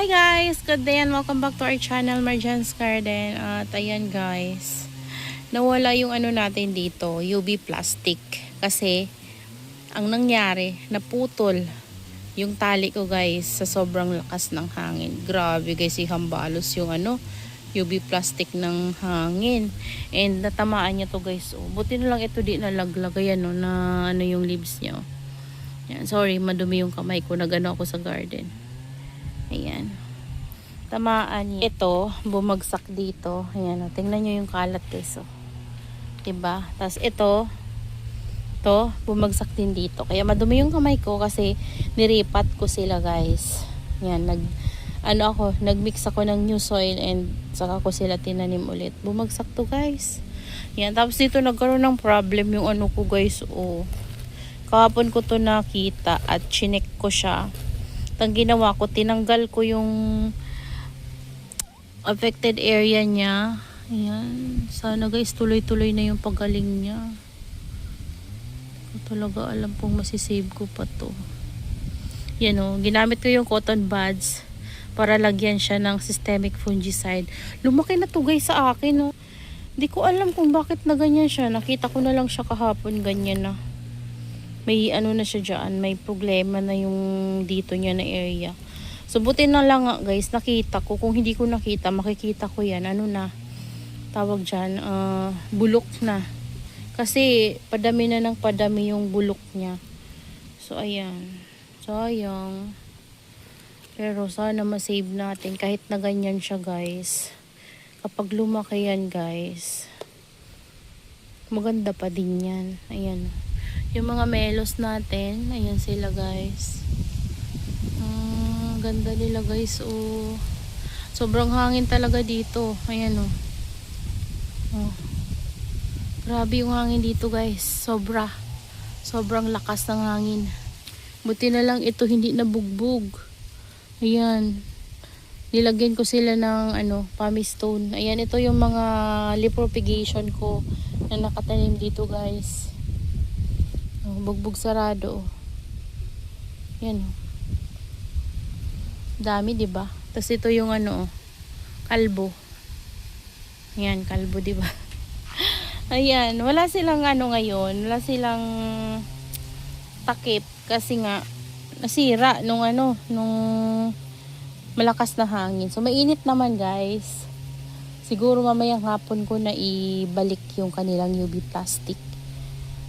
Hi guys! Good day and welcome back to our channel, Marjan's Garden. At ayan guys, nawala yung ano natin dito, UV plastic. Kasi, ang nangyari, naputol yung tali ko guys sa sobrang lakas ng hangin. Grabe guys, ihambalos yung UV plastic ng hangin. And natamaan niya to guys. Oh, buti na lang ito di nalaglag. Ayan no, na ano yung leaves niya. Oh. Yan, sorry, madumi yung kamay ko. Nagano ako sa garden. Ayan. Tamaan niya. Ito, bumagsak dito. Ayan, oh, tingnan nyo yung kalat guys. Oh. Diba? Tapos ito, bumagsak din dito. Kaya madumi yung kamay ko kasi niripat ko sila guys. Ayan, nagmix ako ng new soil and saka ko sila tinanim ulit. Bumagsak to guys. Ayan, tapos dito nagkaroon ng problem yung ano ko guys. Oh. Kahapon ko to nakita at chinek ko siya. Ang ginawa ko, tinanggal ko yung affected area niya. Ayan. Sana guys, tuloy-tuloy na yung pagaling niya. Hindi ko talaga alam kung masisave ko pa to. Yan o. Ginamit ko yung cotton buds para lagyan siya ng systemic fungicide. Lumaki na to guys sa akin o. Hindi ko alam kung bakit na ganyan siya. Nakita ko na lang siya kahapon. Ganyan na. May ano na siya dyan. May problema na yung dito niya na area. So, buti na lang nga guys, nakita ko. Kung hindi ko nakita, makikita ko yan. Ano na, tawag dyan, bulok na. Kasi, padami na ng padami yung bulok niya. So, ayan. Sayang. Pero, sana masave natin. Kahit na ganyan siya guys. Kapag lumaki yan guys, maganda pa din yan. Ayan. Yung mga melos natin, ayan sila guys. Ganda nila guys. Oh. Sobrang hangin talaga dito. Ayan oh. Oh. Grabe yung hangin dito guys. Sobrang lakas ng hangin. Buti na lang ito hindi nabugbog. Ayan. Nilagyan ko sila ng pumice-stone. Ayan, ito yung mga leaf propagation ko na nakatanim dito guys. Oh, bugbog sarado. Ayan oh. Dami, 'di ba? Tapos ito yung kalbo. Ayan, kalbo, 'di ba? Ayan, wala silang ngayon, wala silang takip kasi nga nasira nung malakas na hangin. So mainit naman, guys. Siguro mamayang hapon ko na ibalik yung kanilang UV plastic.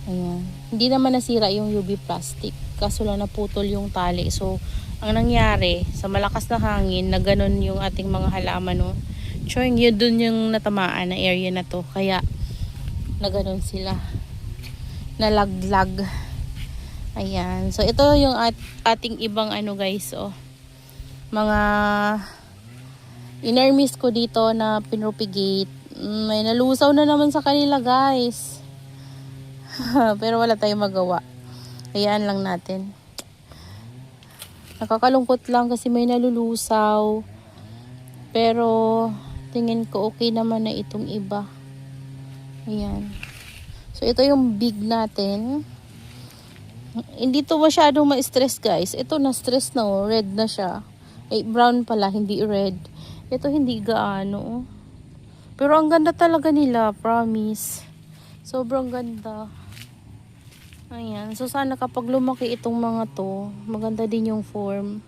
Ayan. Hindi naman nasira yung UV plastic. Kaso lang naputol yung tali. So, ang nangyari, sa malakas na hangin, na ganun yung ating mga halaman, no? Choing, yun dun yung natamaan na area na to. Kaya, na ganun sila. Nalaglag. Ayan. So, ito yung ating ibang guys, oh. Mga inermis ko dito na pinropagate. May nalusaw na naman sa kanila, guys. Pero wala tayong magawa. Hayaan lang natin. Nakakalungkot lang kasi may nalulusaw. Pero tingin ko okay naman na itong iba. Ayan. So ito yung big natin. Hindi to masyadong ma-stress guys. Ito na-stress na oh. Red na siya. Eh, brown pala, hindi red. Ito hindi gaano. Pero ang ganda talaga nila, promise. Sobrang ganda. Ayan. So, sana kapag lumaki itong mga to, maganda din yung form.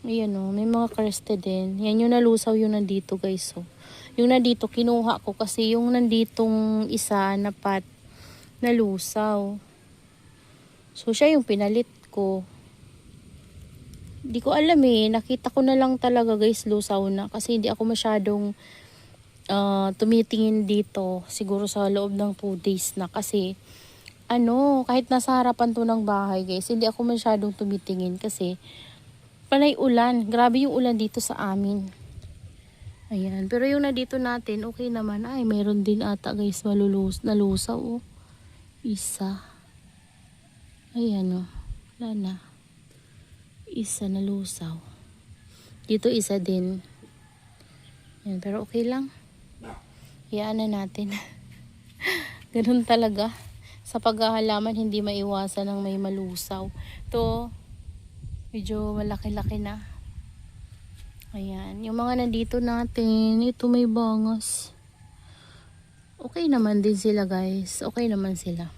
Ayan o. May mga crested din. Yan yung nalusaw yung nandito guys. So, yung nandito, kinuha ko kasi yung nanditong isa na pot, nalusaw. So, siya yung pinalit ko. Hindi ko alam eh. Nakita ko na lang talaga guys, lusaw na. Kasi hindi ako masyadong tumitingin dito. Siguro sa loob ng 2 days na. Kasi, kahit nasa harapan to ng bahay guys, hindi ako masyadong tumitingin kasi panay ulan. Grabe yung ulan dito sa amin. Ayan. Pero yung na dito natin, okay naman. Ay, mayroon din ata guys nalusaw oh. Isa. Ayan oh. Wala na. Isa nalusaw. Dito isa din. Ayan, pero okay lang. Hayaan na natin. Ganun talaga. Sa paghahalaman, hindi maiwasan ng may malusaw. Ito, medyo malaki-laki na. Ayan, yung mga nandito natin, ito may bangas. Okay naman din sila guys, okay naman sila.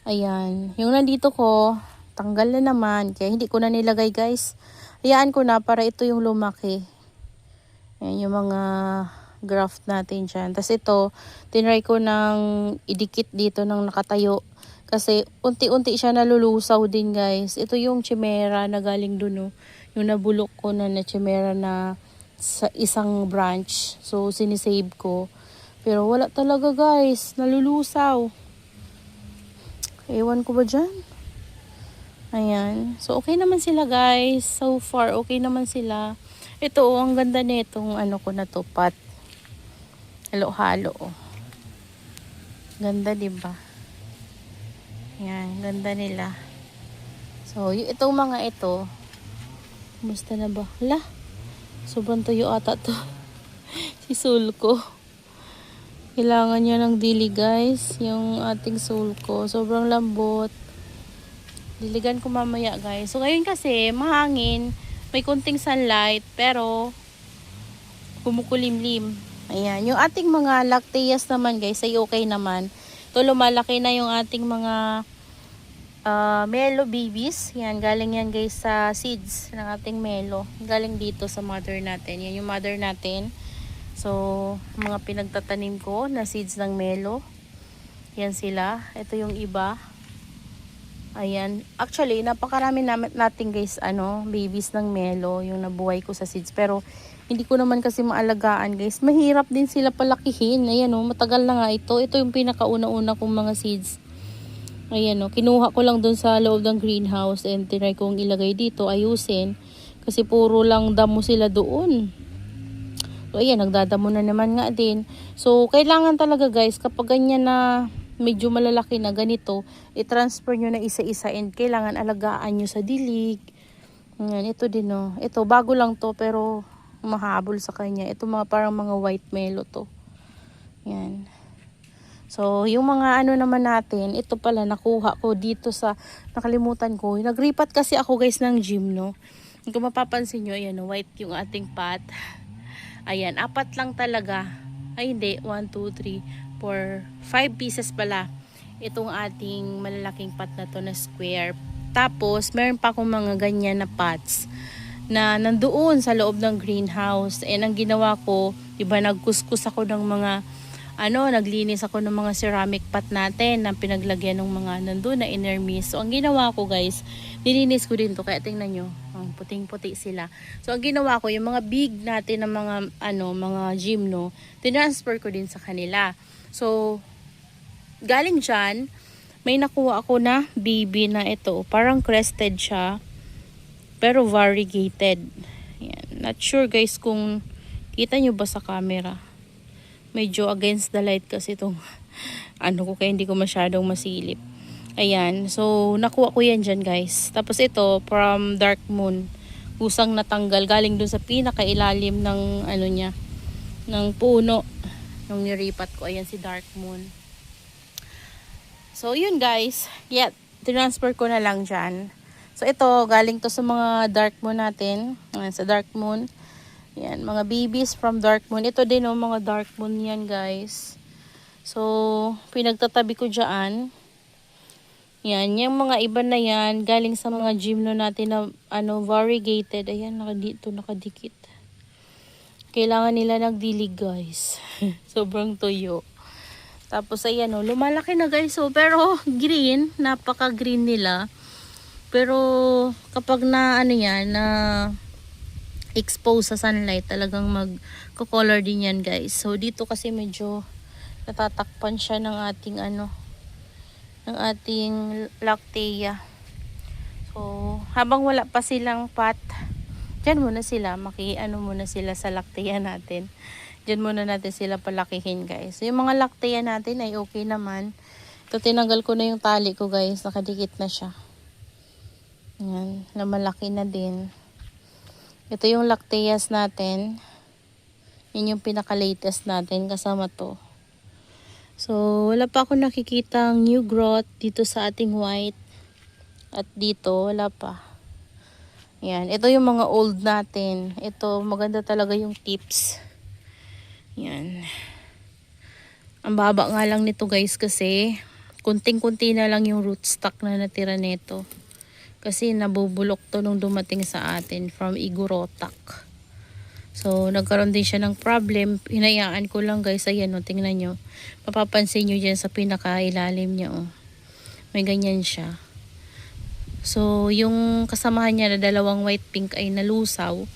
Ayan, yung nandito ko, tanggal na naman, kaya hindi ko na nilagay guys. Hayaan ko na para ito yung lumaki. Ayan yung mga graft natin dyan. Tapos ito, tinry ko ng idikit dito ng nakatayo. Kasi unti-unti siya nalulusaw din guys. Ito yung chimera na galing dun, oh. Yung nabulok ko na chimera na sa isang branch. So sinisave ko. Pero wala talaga guys, nalulusaw. Ewan ko ba dyan? Ayan. So okay naman sila guys. So far okay naman sila. Ito, oh, ang ganda nitong ano ko na to, pot. Halo-halo, oh. Ganda, 'di ba? Yan, ganda nila. So, itong mga ito, kumusta na ba? Hala, sobrang tuyo ata to. Si Sulko. Kailangan niya ng dili guys, yung ating Sulko. Sobrang lambot. Diligan ko mamaya guys. So, ngayon kasi, mahangin. May kunting sunlight, pero kumukulimlim. Ayan, yung ating mga lacteas naman guys, ay okay naman. Ito, lumalaki na yung ating mga Melo babies. Yan, galing yan guys sa seeds ng ating Melo. Galing dito sa mother natin. Yan yung mother natin. So, mga pinagtatanim ko na seeds ng Melo. Yan sila. Ito yung iba. Ayan. Actually, napakarami natin guys, babies ng Melo. Yung nabuhay ko sa seeds. Pero, hindi ko naman kasi maalagaan guys. Mahirap din sila palakihin. Ayan matagal na nga ito. Ito yung pinakauna-una kong mga seeds. Ayan kinuha ko lang dun sa loob ng greenhouse and tinry kong ilagay dito, ayusin. Kasi puro lang damo sila doon. So ayan, nagdadamo na naman nga din. So kailangan talaga guys, kapag ganyan na medyo malalaki na ganito, i-transfer nyo na isa-isa and kailangan alagaan nyo sa dilig. Ayan, ito din Ito, bago lang to pero mahabol sa kanya. Ito parang mga white Melo to. Ayan. So, yung mga naman natin, ito pala nakuha ko dito sa, nakalimutan ko. Nagripat kasi ako guys ng gym, no. Kung mapapansin nyo, ayan white yung ating pot. Ayan, 4 lang talaga. Ay hindi, 1, 2, 3, 4, 5 pieces pala. Itong ating malalaking pot na to na square. Tapos, meron pa akong mga ganyan na pots na nandoon sa loob ng greenhouse. And ang ginawa ko, diba nagkuskus ako ng mga naglinis ako ng mga ceramic pot natin na pinaglagyan ng mga nandun na inner mist. So, ang ginawa ko guys, nilinis ko din to. Kaya tingnan nyo, puting-puti sila. So, ang ginawa ko, yung mga big natin na mga, mga gym, tinransfer ko din sa kanila. So, galing dyan, may nakuha ako na baby na ito. Parang crested siya, pero variegated. Yan. Not sure guys kung kita nyo ba sa camera. Medyo against the light kasi itong ko kaya hindi ko masyadong masilip. Ayan. So, nakuha ko yan dyan guys. Tapos ito, from Dark Moon. Kusang natanggal. Galing dun sa pinakailalim ng niya. Ng puno. Nung niripat ko. Ayan si Dark Moon. So, yun guys. Yeah, transfer ko na lang dyan. So, ito, galing to sa mga Dark Moon natin. Sa Dark Moon. Yan, mga babies from Dark Moon. Ito din mga Dark Moon yan guys. So, pinagtatabi ko dyan. Yan, yung mga iba na yan, galing sa mga gym natin na variegated. Ayan, nakadikit. Kailangan nila nagdilig guys. Sobrang tuyo. Tapos ayan lumalaki na guys. So, pero green, napaka-green nila. Pero kapag na expose sa sunlight, talagang magko-color din yan guys. So dito kasi medyo natatakpan siya ng ating ng ating lactea. So habang wala pa silang pot, dyan muna sila, muna sila sa lactea natin. Dyan muna natin sila palakihin guys. So yung mga lactea natin ay okay naman. Ito, tinanggal ko na yung tali ko guys, nakadikit na siya. Yan, lumalaki na din. Ito yung lacteas natin. Yun yung pinaka-latest natin kasama to. So, wala pa ako nakikitang new growth dito sa ating white. At dito, wala pa. Yan, ito yung mga old natin. Ito, maganda talaga yung tips. Yan. Ang baba nga lang nito guys kasi kunting-kunti na lang yung rootstock na natira nito. Kasi nabubulok to nung dumating sa atin from Igorotak. So, nagkaroon din siya ng problem. Hinayaan ko lang guys. Ayan o, tingnan nyo. Mapapansin nyo dyan sa pinakailalim niya o. May ganyan siya. So, yung kasamahan niya na dalawang white pink ay nalusaw.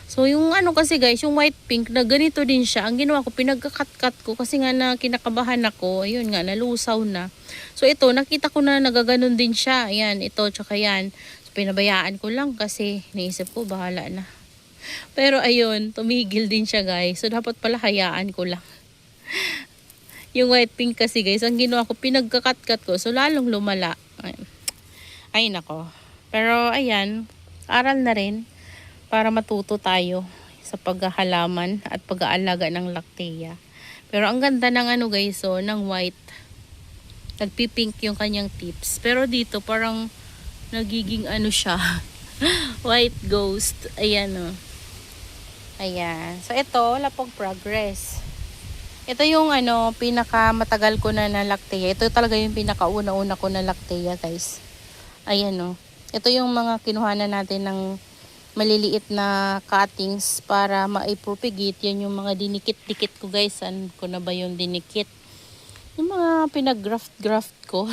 So, yung ano kasi guys, yung white pink na ganito din siya. Ang ginawa ko, pinagkakat-kat ko kasi nga na kinakabahan ako. Ayun nga, nalusaw na. So, ito, nakita ko na nagaganon din siya. Ayan, ito, tsaka yan. So, pinabayaan ko lang kasi naisip ko, bahala na. Pero ayun, tumigil din siya guys. So, dapat pala hayaan ko lang. Yung white pink kasi guys, ang ginawa ko, pinagkakat-kat ko. So, lalong lumala. Ay, nako. Pero, ayan, aral na rin. Para matuto tayo sa paghahalaman at pag-aalaga ng lactea. Pero ang ganda ng ano guys, so, ng white. Nagpipink yung kanyang tips. Pero dito parang nagiging ano siya. White ghost. Ayan o. Ayan. So ito, wala pong progress. Ito yung ano, pinakamatagal ko na lactea. Ito talaga yung pinakauna-una ko na lactea guys. Ayan o. Ito yung mga kinuhanan natin ng maliliit na cuttings para maipropagate. Yan yung mga dinikit-dikit ko guys. Saan ko na ba yung dinikit? Yung mga pinag-graft ko.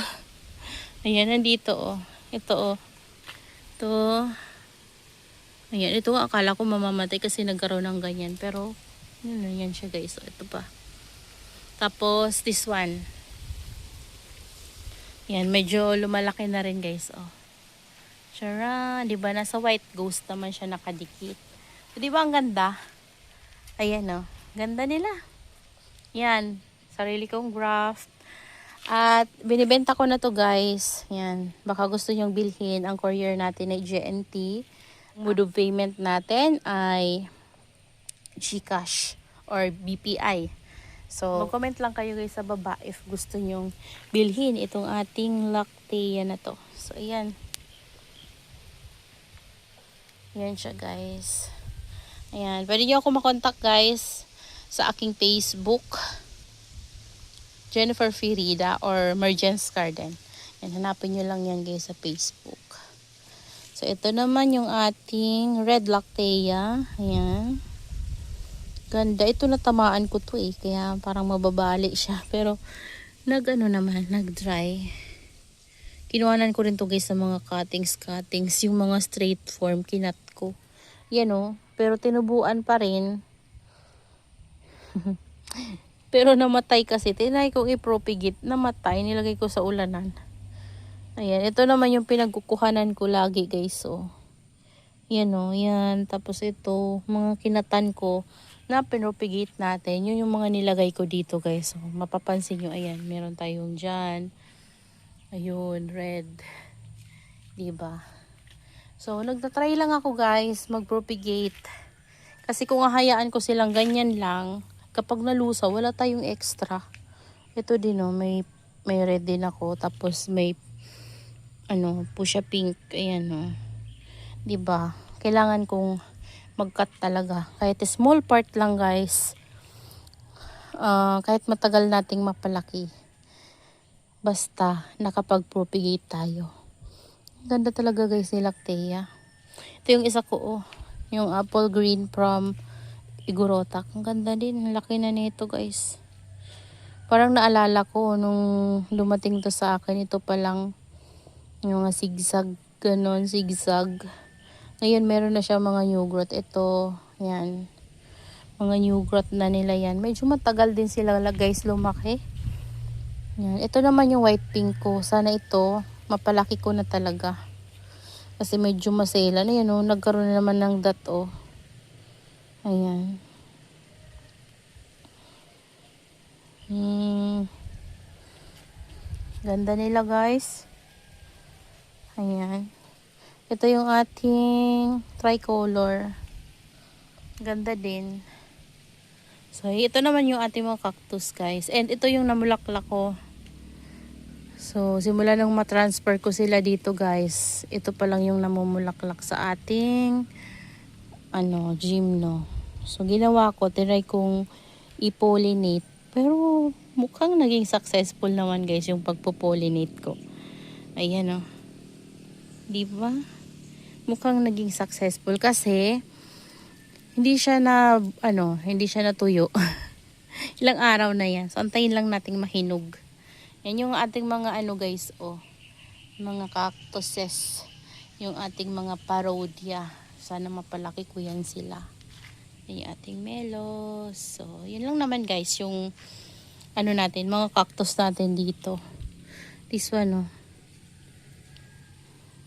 Ayan, nandito oh. Ito oh. Ito. Ayan, ito akala ko mamamatay kasi nagkaroon ng ganyan. Pero, yan siya guys. So, ito pa. Tapos, this one. Yan, medyo lumalaki na rin guys. Oh. Charan, di ba nasa white ghost naman siya nakadikit. So, di ba ang ganda? Ayan oh, ganda nila. Yan, sarili kong graft. At binibenta ko na to guys. Yan, baka gusto nyong bilhin. Ang courier natin ay GNT. Mode of payment natin ay GCash or BPI. So, mag-comment lang kayo guys sa baba if gusto nyong bilhin itong ating lactea na to. So, ayan. Yan siya guys. Ayan. Pwede nyo ako makontak guys sa aking Facebook. Jennifer Firida or Mergence Garden. Yan. Hanapin nyo lang yan guys sa Facebook. So ito naman yung ating red lactea. Ayan. Ganda. Ito natamaan ko to eh. Kaya parang mababali siya. Pero nag-ano naman. Nag-dry. Kinuhanan ko rin to guys sa mga cuttings. Yung mga straight form kinat ko. Yan o. Pero tinubuan pa rin. Pero namatay kasi. Tinay kong i-propagate. Namatay. Nilagay ko sa ulanan. Ayan. Ito naman yung pinagkukuhanan ko lagi guys. So, yan o. Yan. Tapos ito. Mga kinatan ko na pinropagate natin. Yun yung mga nilagay ko dito guys. So, mapapansin nyo. Ayan. Meron tayong dyan. Ayun. Red. Diba? So, nagtatry lang ako guys mag-propagate. Kasi kung ahayaan ko silang ganyan lang, kapag nalusaw, wala tayong extra. Ito din oh, may red din ako. Tapos may pusha pink. Ayan oh. Diba? Kailangan kong mag-cut talaga. Kahit small part lang guys. Kahit matagal nating mapalaki. Basta nakapag-propagate tayo. Ganda talaga guys ni lactea. Ito yung isa ko oh. Yung apple green from Igorotak. Ang ganda din. Laki na nito guys. Parang naalala ko nung dumating to sa akin. Ito palang yung zigzag. Ganon zigzag. Ngayon meron na siya mga new growth. Ito. Yan. Mga new growth na nila yan. Medyo matagal din sila guys lumaki. Yan. Ito naman yung white pink ko. Sana ito mapalaki ko na talaga. Kasi medyo masela na yan oh. Nagkaroon na naman ng dot oh. Ayan. Ganda nila guys. Ayan. Ito yung ating tricolor. Ganda din. So ito naman yung ating mga cactus guys. And ito yung namulaklak ko. So, simula nang matransfer ko sila dito guys, ito pa lang yung namumulaklak sa ating gymno. So, ginawa ko, tinry kong i-pollinate. Pero, mukhang naging successful naman guys yung pagpo-pollinate ko. Ayan o. Diba? Mukhang naging successful kasi hindi siya natuyo. Ilang araw na yan. So, antayin lang nating mahinog. Yan yung ating mga guys, mga cactuses. Yung ating mga parodia. Sana mapalaki ko yan sila. Yan yung ating melos. So, yun lang naman guys, yung natin, mga cactus natin dito. This one,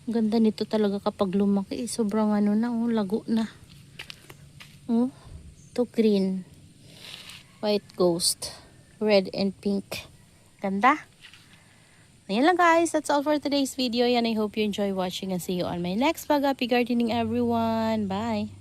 ganda nito talaga kapag lumaki. Sobrang lago na. To green. White ghost. Red and pink. Ganda. Ayan lang guys. That's all for today's video. And I hope you enjoy watching and see you on my next vlog. Happy gardening everyone. Bye.